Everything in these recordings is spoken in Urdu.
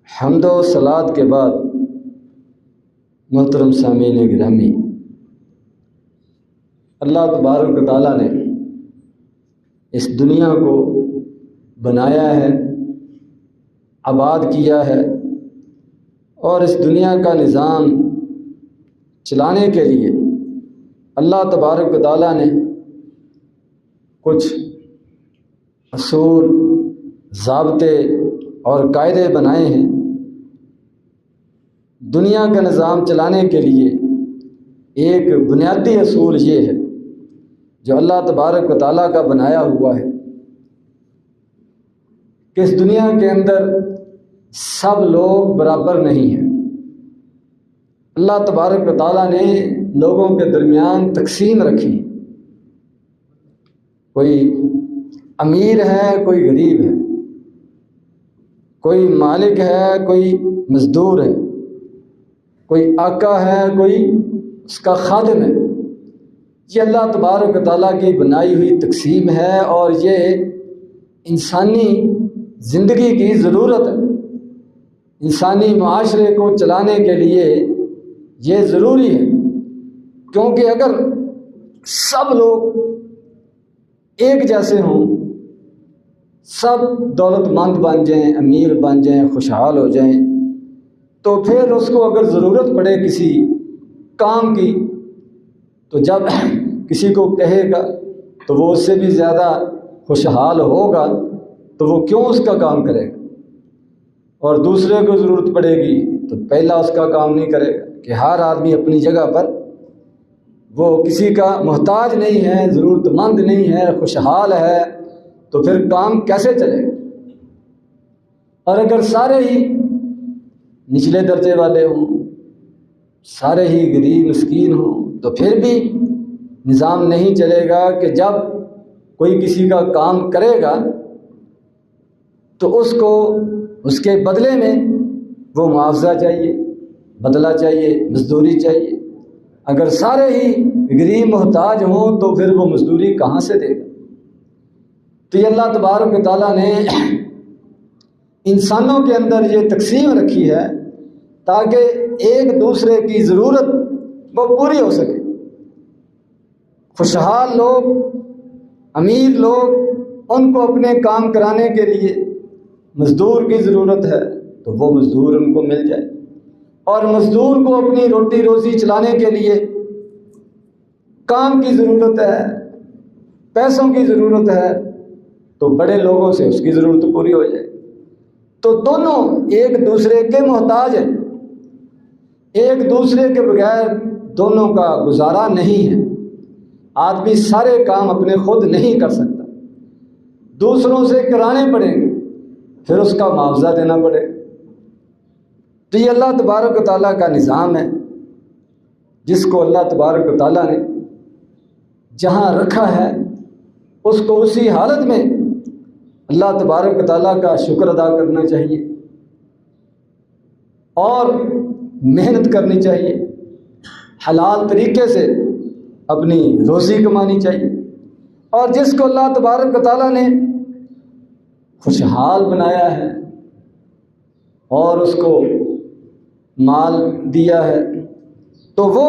حمد و صلات کے بعد محترم سامعین گرامی، اللہ تبارک و تعالیٰ نے اس دنیا کو بنایا ہے، آباد کیا ہے، اور اس دنیا کا نظام چلانے کے لیے اللہ تبارک و تعالیٰ نے کچھ اصول، ضابطے اور قاعدے بنائے ہیں۔ دنیا کا نظام چلانے کے لیے ایک بنیادی اصول یہ ہے جو اللہ تبارک و تعالیٰ کا بنایا ہوا ہے کہ اس دنیا کے اندر سب لوگ برابر نہیں ہیں۔ اللہ تبارک و تعالیٰ نے لوگوں کے درمیان تقسیم رکھی، کوئی امیر ہے، کوئی غریب ہے، کوئی مالک ہے، کوئی مزدور ہے، کوئی آقا ہے، کوئی اس کا خادم ہے۔ یہ اللہ تبارک و تعالیٰ کی بنائی ہوئی تقسیم ہے، اور یہ انسانی زندگی کی ضرورت ہے۔ انسانی معاشرے کو چلانے کے لیے یہ ضروری ہے، کیونکہ اگر سب لوگ ایک جیسے ہوں، سب دولت مند بن جائیں، امیر بن جائیں، خوشحال ہو جائیں، تو پھر اس کو اگر ضرورت پڑے کسی کام کی تو جب کسی کو کہے گا تو وہ اس سے بھی زیادہ خوشحال ہوگا، تو وہ کیوں اس کا کام کرے گا؟ اور دوسرے کو ضرورت پڑے گی تو پہلا اس کا کام نہیں کرے گا، کہ ہر آدمی اپنی جگہ پر وہ کسی کا محتاج نہیں ہے، ضرورت مند نہیں ہے، خوشحال ہے، تو پھر کام کیسے چلے گا؟ اور اگر سارے ہی نچلے درجے والے ہوں، سارے ہی غریب مسکین ہوں، تو پھر بھی نظام نہیں چلے گا کہ جب کوئی کسی کا کام کرے گا تو اس کو اس کے بدلے میں وہ معاوضہ چاہیے، بدلہ چاہیے، مزدوری چاہیے۔ اگر سارے ہی غریب محتاج ہوں تو پھر وہ مزدوری کہاں سے دے گا؟ تو یہ اللہ تبارک و تعالیٰ نے انسانوں کے اندر یہ تقسیم رکھی ہے تاکہ ایک دوسرے کی ضرورت وہ پوری ہو سکے۔ خوشحال لوگ، امیر لوگ، ان کو اپنے کام کرانے کے لیے مزدور کی ضرورت ہے تو وہ مزدور ان کو مل جائے، اور مزدور کو اپنی روٹی روزی چلانے کے لیے کام کی ضرورت ہے، پیسوں کی ضرورت ہے، تو بڑے لوگوں سے اس کی ضرورت پوری ہو جائے۔ تو دونوں ایک دوسرے کے محتاج ہیں، ایک دوسرے کے بغیر دونوں کا گزارا نہیں ہے۔ آدمی سارے کام اپنے خود نہیں کر سکتا، دوسروں سے کرانے پڑیں گے، پھر اس کا معاوضہ دینا پڑے گا۔ تو یہ اللہ تبارک و تعالیٰ کا نظام ہے، جس کو اللہ تبارک و تعالیٰ نے جہاں رکھا ہے اس کو اسی حالت میں اللہ تبارک و تعالیٰ کا شکر ادا کرنا چاہیے اور محنت کرنی چاہیے، حلال طریقے سے اپنی روزی کمانی چاہیے۔ اور جس کو اللہ تبارک و تعالیٰ نے خوشحال بنایا ہے اور اس کو مال دیا ہے تو وہ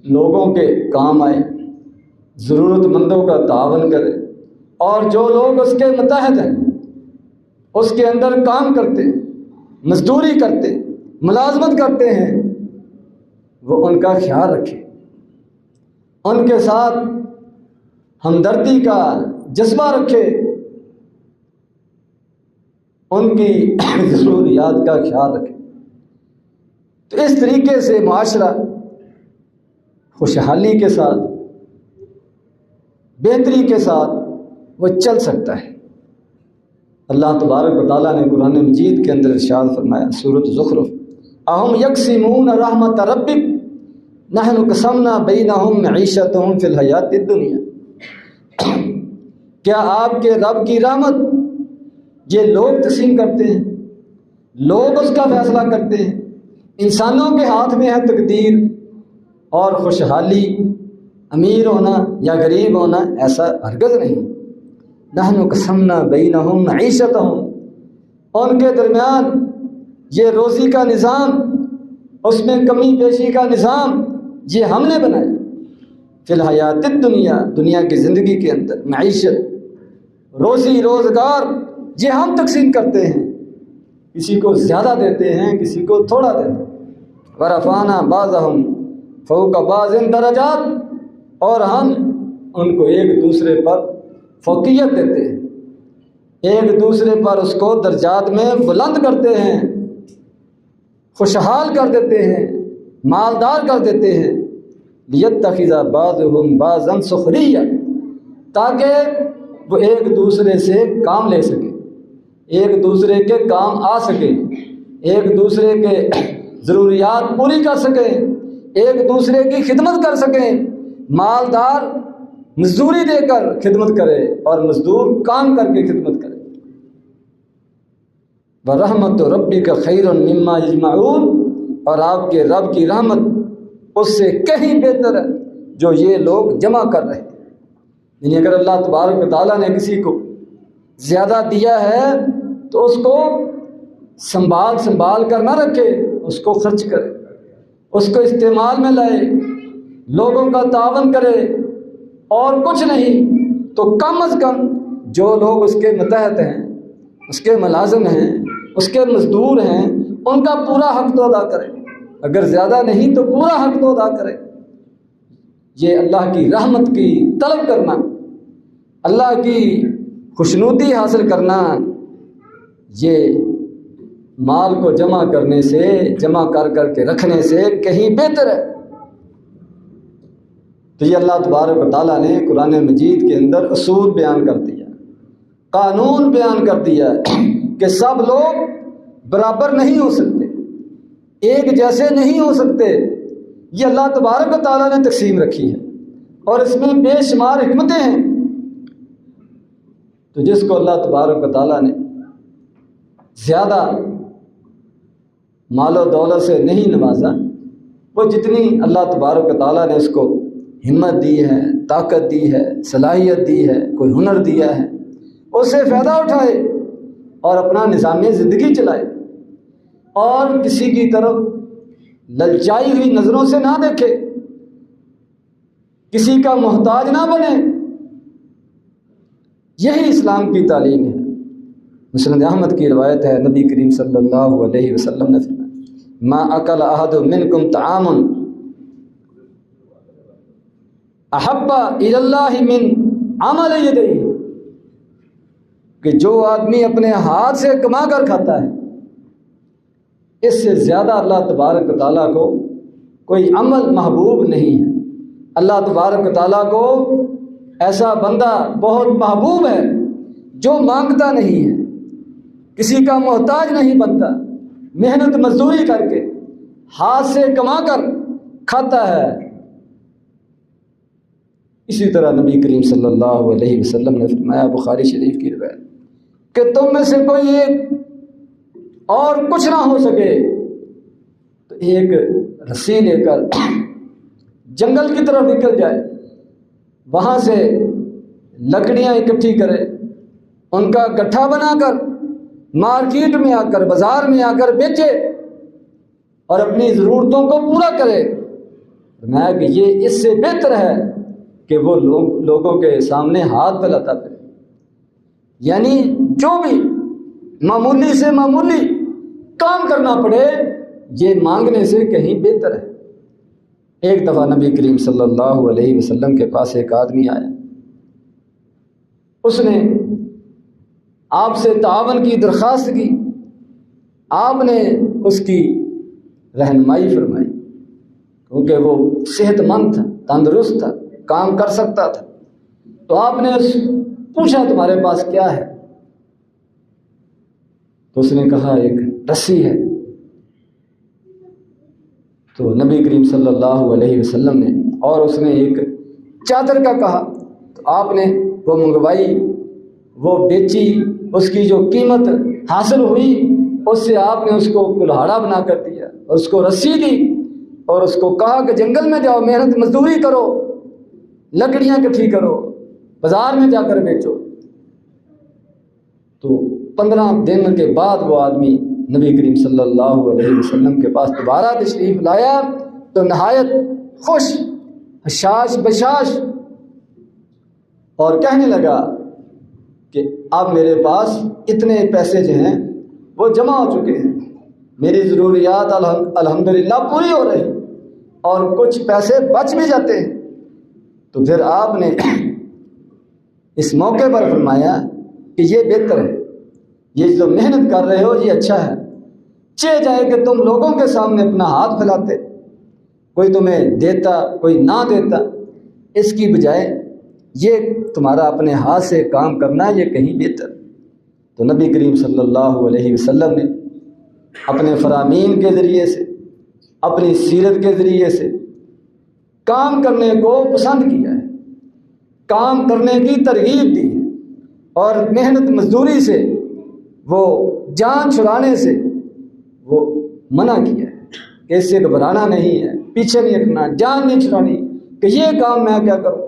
لوگوں کے کام آئے، ضرورت مندوں کا تعاون کرے، اور جو لوگ اس کے متحد ہیں، اس کے اندر کام کرتے، مزدوری کرتے، ملازمت کرتے ہیں، وہ ان کا خیال رکھے، ان کے ساتھ ہمدردی کا جذبہ رکھے، ان کی ضروریات کا خیال رکھے۔ تو اس طریقے سے معاشرہ خوشحالی کے ساتھ، بہتری کے ساتھ وہ چل سکتا ہے۔ اللہ تبارک و تعالیٰ نے قرآن مجید کے اندر ارشاد فرمایا، سورۃ زخرف، اہم یقسمون رحمت ربک نحن قسمنا بینہم معیشتہم فی الحیات الدنیا۔ کیا آپ کے رب کی رحمت یہ لوگ تقسیم کرتے ہیں؟ لوگ اس کا فیصلہ کرتے ہیں؟ انسانوں کے ہاتھ میں ہے تقدیر اور خوشحالی، امیر ہونا یا غریب ہونا، ایسا ہرگز نہیں۔ نحن قسمنا بینہم معیشتہم، ان کے درمیان یہ روزی کا نظام، اس میں کمی بیشی کا نظام یہ ہم نے بنایا۔ فی الحیات الدنیا، دنیا کی زندگی کے اندر معیشت، روزی روزگار یہ ہم تقسیم کرتے ہیں، کسی کو زیادہ دیتے ہیں، کسی کو تھوڑا دیتے ہیں۔ ورفعنا بعضهم فوق بعض درجات، اور ہم ان کو ایک دوسرے پر فوقیت دیتے ہیں، ایک دوسرے پر اس کو درجات میں بلند کرتے ہیں، خوشحال کر دیتے ہیں، مالدار کر دیتے ہیں۔ لیتخذ بعضهم بعضا سخریا، تاکہ وہ ایک دوسرے سے کام لے سکیں، ایک دوسرے کے کام آ سکیں، ایک دوسرے کے ضروریات پوری کر سکیں، ایک دوسرے کی خدمت کر سکیں۔ مالدار مزدوری دے کر خدمت کرے اور مزدور کام کر کے خدمت کرے۔ وَرَحْمَتُ رَبِّكَ خَيْرٌ مِّمَّا يَجْمَعُونَ، اور آپ کے رب کی رحمت اس سے کہیں بہتر ہے جو یہ لوگ جمع کر رہے ہیں۔ یعنی اگر اللہ تبارک و تعالیٰ نے کسی کو زیادہ دیا ہے تو اس کو سنبھال کر نہ رکھے، اس کو خرچ کرے، اس کو استعمال میں لائے، لوگوں کا تعاون کرے، اور کچھ نہیں تو کم از کم جو لوگ اس کے متحد ہیں، اس کے ملازم ہیں، اس کے مزدور ہیں، ان کا پورا حق تو ادا کرے، اگر زیادہ نہیں تو پورا حق تو ادا کرے۔ یہ اللہ کی رحمت کی طلب کرنا، اللہ کی خوشنودی حاصل کرنا، یہ مال کو جمع کرنے سے، جمع کر کے رکھنے سے کہیں بہتر ہے۔ تو یہ اللہ تبارک و تعالیٰ نے قرآن مجید کے اندر اصول بیان کر دیا، قانون بیان کر دیا کہ سب لوگ برابر نہیں ہو سکتے، ایک جیسے نہیں ہو سکتے۔ یہ اللہ تبارک و تعالیٰ نے تقسیم رکھی ہے اور اس میں بے شمار حکمتیں ہیں۔ تو جس کو اللہ تبارک و تعالیٰ نے زیادہ مال و دولت سے نہیں نوازا، وہ جتنی اللہ تبارک و تعالیٰ نے اس کو ہمت دی ہے، طاقت دی ہے، صلاحیت دی ہے، کوئی ہنر دیا ہے، اس سے فائدہ اٹھائے اور اپنا نظام زندگی چلائے، اور کسی کی طرف للچائی ہوئی نظروں سے نہ دیکھے، کسی کا محتاج نہ بنے۔ یہی اسلام کی تعلیم ہے۔ مسند احمد کی روایت ہے، نبی کریم صلی اللہ علیہ وسلم نے فرمایا، ما اکل احد منکم طعاما احب الی اللہ من عمل یدیہ، کہ جو آدمی اپنے ہاتھ سے کما کر کھاتا ہے، اس سے زیادہ اللہ تبارک و تعالیٰ کو کوئی عمل محبوب نہیں ہے۔ اللہ تبارک و تعالیٰ کو ایسا بندہ بہت محبوب ہے جو مانگتا نہیں ہے، کسی کا محتاج نہیں بنتا، محنت مزدوری کر کے ہاتھ سے کما کر کھاتا ہے۔ اسی طرح نبی کریم صلی اللہ علیہ وسلم نے فرمایا، بخاری شریف کی روایت، کہ تم میں سے کوئی ایک اور کچھ نہ ہو سکے تو ایک رسی لے کر جنگل کی طرف نکل جائے، وہاں سے لکڑیاں اکٹھی کرے، ان کا گٹھا بنا کر مارکیٹ میں آ کر، بازار میں آ کر بیچے اور اپنی ضرورتوں کو پورا کرے۔ میں کہ یہ اس سے بہتر ہے کہ وہ لوگوں کے سامنے ہاتھ پھیلاتا پھرے۔ یعنی جو بھی معمولی سے معمولی کام کرنا پڑے، یہ مانگنے سے کہیں بہتر ہے۔ ایک دفعہ نبی کریم صلی اللہ علیہ وسلم کے پاس ایک آدمی آیا، اس نے آپ سے تعاون کی درخواست کی، آپ نے اس کی رہنمائی فرمائی، کیونکہ وہ صحت مند تھا، تندرست تھا، کام کر سکتا تھا۔ تو آپ نے پوچھا تمہارے پاس کیا ہے؟ تو اس نے کہا ایک رسی ہے۔ تو نبی کریم صلی اللہ علیہ وسلم نے، اور اس نے ایک چادر کا کہا، تو آپ نے وہ منگوائی، وہ بیچی، اس کی جو قیمت حاصل ہوئی اس سے آپ نے اس کو کلہاڑا بنا کر دیا اور اس کو رسی دی اور اس کو کہا کہ جنگل میں جاؤ، محنت مزدوری کرو، لکڑیاں اکٹھی کرو، بازار میں جا کر بیچو۔ تو 15 دن کے بعد وہ آدمی نبی کریم صلی اللہ علیہ وسلم کے پاس دوبارہ تشریف لایا تو نہایت خوش حشاش بشاش اور کہنے لگا کہ اب میرے پاس اتنے پیسے جو ہیں وہ جمع ہو چکے ہیں، میری ضروریات الحمدللہ پوری ہو رہی اور کچھ پیسے بچ بھی جاتے ہیں۔ تو پھر آپ نے اس موقع پر فرمایا کہ یہ بہتر ہے، یہ جو محنت کر رہے ہو یہ اچھا ہے، چاہے جائے کہ تم لوگوں کے سامنے اپنا ہاتھ پھیلاتے، کوئی تمہیں دیتا کوئی نہ دیتا، اس کی بجائے یہ تمہارا اپنے ہاتھ سے کام کرنا یہ کہیں بہتر۔ تو نبی کریم صلی اللہ علیہ وسلم نے اپنے فرامین کے ذریعے سے، اپنی سیرت کے ذریعے سے کام کرنے کو پسند کیا ہے، کام کرنے کی ترغیب دی ہے، اور محنت مزدوری سے، وہ جان چھڑانے سے وہ منع کیا ہے کہ اس سے گھبرانا نہیں ہے، پیچھے نہیں ہٹنا، جان نہیں چھڑانی کہ یہ کام میں کیا کروں،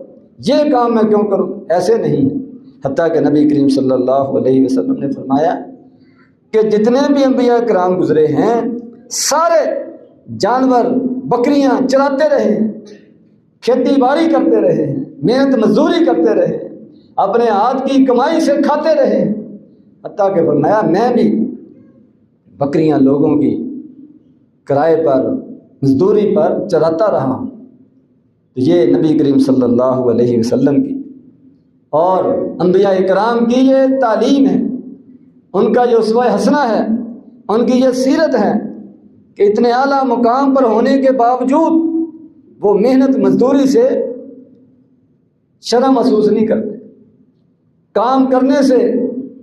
یہ کام میں کیوں کروں، ایسے نہیں ہے۔ حتیٰ کہ نبی کریم صلی اللہ علیہ وسلم نے فرمایا کہ جتنے بھی انبیاء کرام گزرے ہیں سارے جانور بکریاں چراتے رہے ہیں، کھیتی باڑی کرتے رہے ہیں، محنت مزدوری کرتے رہے ہیں، اپنے ہاتھ کی کمائی سے کھاتے رہے ہیں، حتیٰ کہ فرمایا میں بھی بکریاں لوگوں کی کرائے پر مزدوری پر چراتا رہا ہوں۔ تو یہ نبی کریم صلی اللہ علیہ وسلم کی اور انبیاء کرام کی یہ تعلیم ہے، ان کا جو اسوہ حسنہ ہے، ان کی یہ سیرت ہے کہ اتنے اعلیٰ مقام پر ہونے کے باوجود وہ محنت مزدوری سے شرم محسوس نہیں کرتے، کام کرنے سے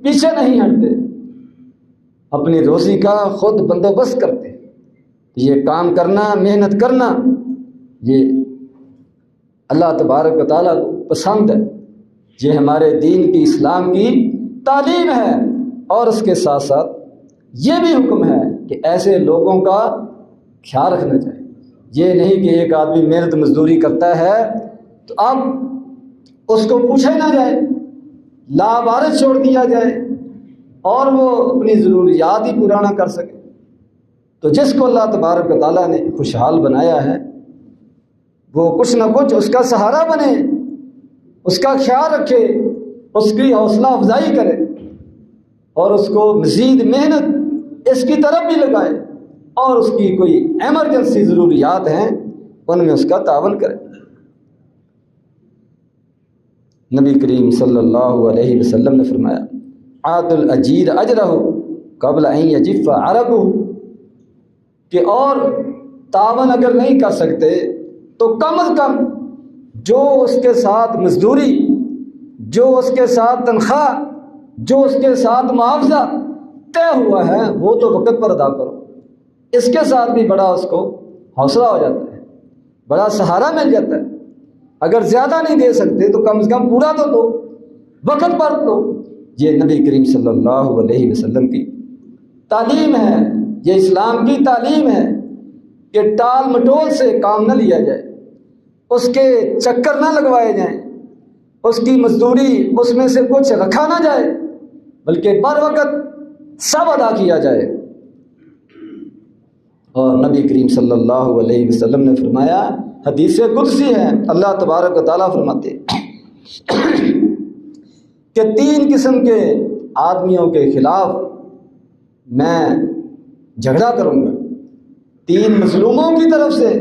پیچھے نہیں ہٹتے، اپنی روزی کا خود بندوبست کرتے۔ یہ کام کرنا، محنت کرنا، یہ اللہ تبارک و تعالیٰ کو پسند ہے، یہ ہمارے دین کی، اسلام کی تعلیم ہے۔ اور اس کے ساتھ ساتھ یہ بھی حکم ہے کہ ایسے لوگوں کا خیال رکھنا چاہیے، یہ نہیں کہ ایک آدمی محنت مزدوری کرتا ہے تو اب اس کو پوچھا نہ جائے، لاوارث چھوڑ دیا جائے اور وہ اپنی ضروریات ہی پورا نہ کر سکے۔ تو جس کو اللہ تبارک و تعالیٰ نے خوشحال بنایا ہے وہ کچھ نہ کچھ اس کا سہارا بنے، اس کا خیال رکھے، اس کی حوصلہ افزائی کرے اور اس کو مزید محنت اس کی طرف بھی لگائے، اور اس کی کوئی ایمرجنسی ضروریات ہیں ان میں اس کا تعاون کرے۔ نبی کریم صلی اللہ علیہ وسلم نے فرمایا آت الاجیر اجرہ قبل ان یجف عرقہ، کہ اور تعاون اگر نہیں کر سکتے تو کم از کم جو اس کے ساتھ مزدوری، جو اس کے ساتھ تنخواہ، جو اس کے ساتھ معاوضہ طے ہوا ہے وہ تو وقت پر ادا کرو۔ اس کے ساتھ بھی بڑا اس کو حوصلہ ہو جاتا ہے، بڑا سہارا مل جاتا ہے۔ اگر زیادہ نہیں دے سکتے تو کم از کم پورا تو دو، وقت پر دو۔ یہ نبی کریم صلی اللہ علیہ وسلم کی تعلیم ہے، یہ اسلام کی تعلیم ہے کہ ٹال مٹول سے کام نہ لیا جائے، اس کے چکر نہ لگوائے جائیں، اس کی مزدوری اس میں سے کچھ رکھا نہ جائے، بلکہ بر وقت سب ادا کیا جائے۔ اور نبی کریم صلی اللہ علیہ وسلم نے فرمایا، حدیث قدسی ہے، اللہ تبارک و تعالیٰ فرماتے کہ 3 قسم کے آدمیوں کے خلاف میں جھگڑا کروں گا، 3 مظلوموں کی طرف سے،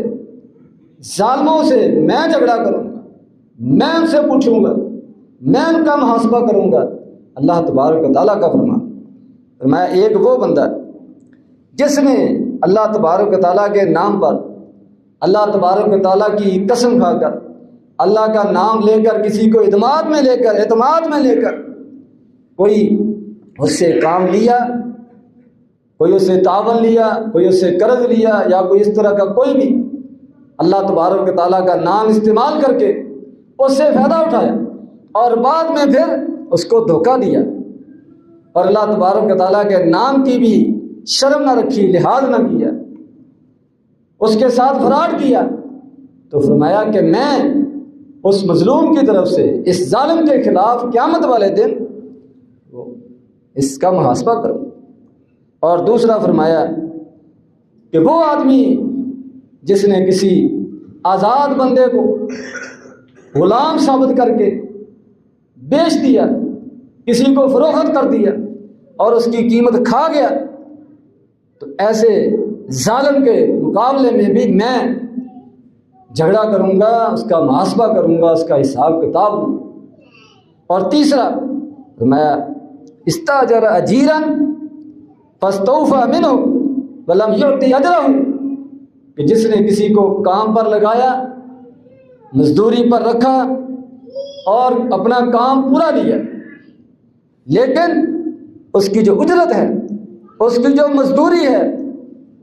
ظالموں سے میں جھگڑا کروں گا، میں ان سے پوچھوں گا، میں ان کا محاسبہ کروں گا۔ اللہ تبارک و تعالیٰ کا فرمایا ایک وہ بندہ جس نے اللہ تبارک و تعالیٰ کے نام پر، اللہ تبارک و تعالیٰ کی قسم کھا کر، اللہ کا نام لے کر، کسی کو اعتماد میں لے کر کوئی اس سے کام لیا، کوئی اس سے تعاون لیا، کوئی اس سے قرض لیا، یا کوئی اس طرح کا کوئی بھی اللہ تبارک و تعالیٰ کا نام استعمال کر کے اس سے فائدہ اٹھایا اور بعد میں پھر اس کو دھوکہ دیا اور اللہ تبارک و تعالیٰ کے نام کی بھی شرم نہ رکھی، لحاظ نہ کیا، اس کے ساتھ فراڈ کیا، تو فرمایا کہ میں اس مظلوم کی طرف سے، اس ظالم کے خلاف قیامت والے دن اس کا محاسبہ کرو۔ اور دوسرا فرمایا کہ وہ آدمی جس نے کسی آزاد بندے کو غلام ثابت کر کے بیچ دیا، کسی کو فروخت کر دیا اور اس کی قیمت کھا گیا، تو ایسے ظالم کے مقابلے میں بھی میں جھگڑا کروں گا، اس کا محاسبہ کروں گا، اس کا حساب کتاب دوں گا۔ اور تیسرا فرمایا استاجر اجیرا فاستوفى منه ولم يعطي اجره، کہ جس نے کسی کو کام پر لگایا، مزدوری پر رکھا اور اپنا کام پورا دیا، لیکن اس کی جو اجرت ہے، اس کی جو مزدوری ہے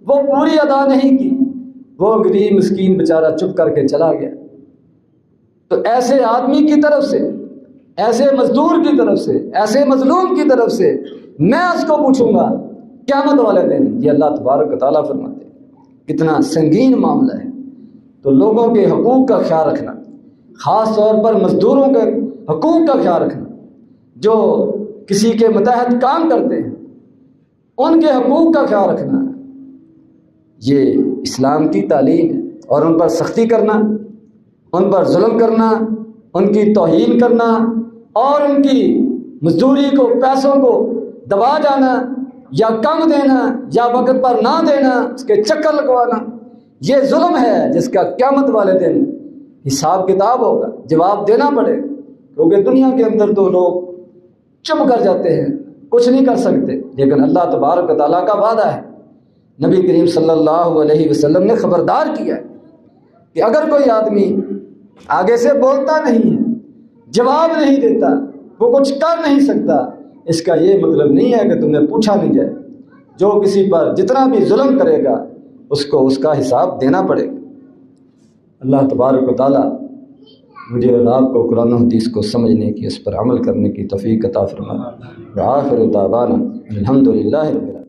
وہ پوری ادا نہیں کی، وہ غریب مسکین بیچارہ چپ کر کے چلا گیا، تو ایسے آدمی کی طرف سے، ایسے مزدور کی طرف سے، ایسے مظلوم کی طرف سے میں اس کو پوچھوں گا قیامت والے دن۔ یہ اللہ تبارک و تعالیٰ فرماتے ہیں، کتنا سنگین معاملہ ہے۔ تو لوگوں کے حقوق کا خیال رکھنا، خاص طور پر مزدوروں کے حقوق کا خیال رکھنا، جو کسی کے متحد کام کرتے ہیں ان کے حقوق کا خیال رکھنا، یہ اسلام کی تعلیم ہے۔ اور ان پر سختی کرنا، ان پر ظلم کرنا، ان کی توہین کرنا اور ان کی مزدوری کو، پیسوں کو دبا جانا یا کم دینا یا وقت پر نہ دینا، اس کے چکر لگوانا، یہ ظلم ہے جس کا قیامت والے دن حساب کتاب ہوگا، جواب دینا پڑے گا۔ کیونکہ دنیا کے اندر تو لوگ چپ کر جاتے ہیں، کچھ نہیں کر سکتے، لیکن اللہ تبارک و تعالیٰ کا وعدہ ہے، نبی کریم صلی اللہ علیہ وسلم نے خبردار کیا ہے کہ اگر کوئی آدمی آگے سے بولتا نہیں ہے، جواب نہیں دیتا، وہ کچھ کر نہیں سکتا، اس کا یہ مطلب نہیں ہے کہ تمہیں پوچھا نہیں جائے۔ جو کسی پر جتنا بھی ظلم کرے گا اس کو اس کا حساب دینا پڑے گا۔ اللہ تبارک و تعالیٰ مجھے اور آپ کو قرآن و حدیث کو سمجھنے کی، اس پر عمل کرنے کی توفیق عطا فرمائے۔ وآخر دعوانا الحمد للہ رب العالمین۔